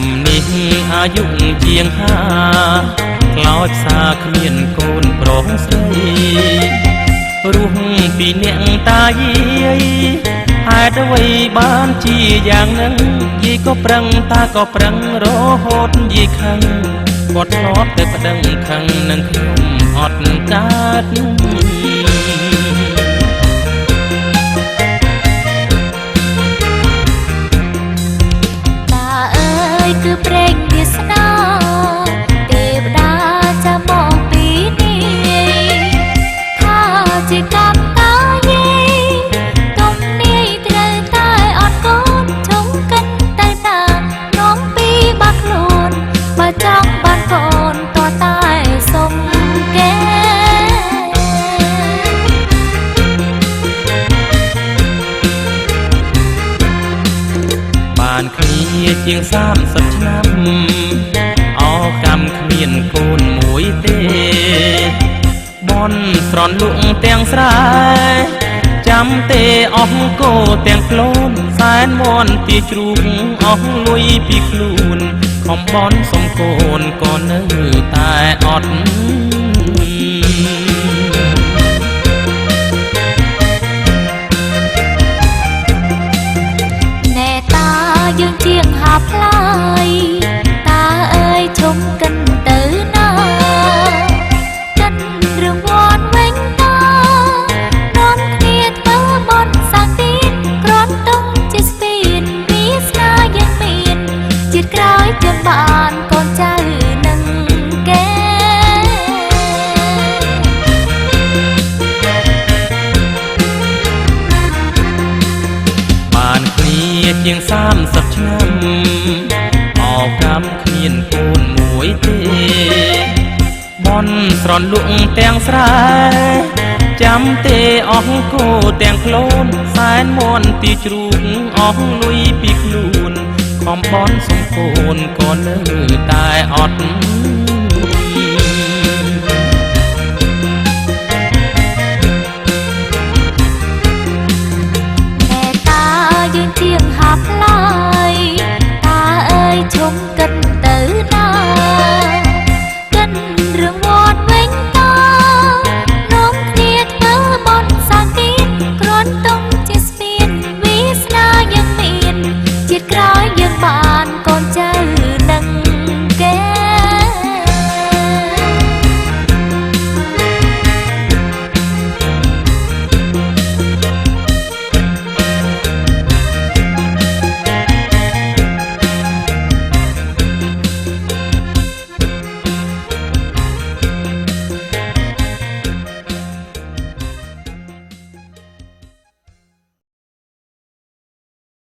ចាំនេះអាយុជាង5ខ្លោចផ្សាគ្មានកូនប្រុសស្រីរស់ពីអ្នកតាយាយហេតុអ្វីបានជាយ៉ាងហ្នឹងយាយក៏ប្រឹងតាក៏ប្រឹងរហូតយាយខឹងគាត់ធ្លាប់តែប្តឹងខឹងនឹងខ្ញុំអត់កើតគឺព្រេងវាស្នាទេវតាចាំមកពីនេះថាជាកម្មតាយាយទុំនាយត្រូវតែអត់កូនជុំកិនតែតានាំពីបាក់ខ្លួនបើចង់បានកូនតតែសុំគេបានគ្នាជាង30ឆ្នាំអកម្មគ្មានកូនមួយទេបនស្រន់លក់ទាំងស្រែចាំទេអស់គោទាំងខ្លួនសែនមន់ទីជ្រូកអស់លុយពីខ្លួនខំបនសុំកូនក៏នៅតែអត់យើងជាងហាផ្លាយតាអើយជុំកិនទៅណាកិនរង្វាន់វិញតានាំគ្នាធ្វើបន់សាទីនគ្រាន់ទុំជាស្ពានពីស្នាយើងមានជាតិក្រោយပြန်បានកូនចៅនឹងគេបានគ្នាជាង30ឆ្នាំអកម្មគ្មានកូនមួយទេបនស្រន់លក់ទាំងស្រែចាំទេអស់គោទាំងខ្លួនសែនមន់ទីជ្រូកអស់លុយពីខ្លួនខំបនសុំកូនក៏នៅតែអត់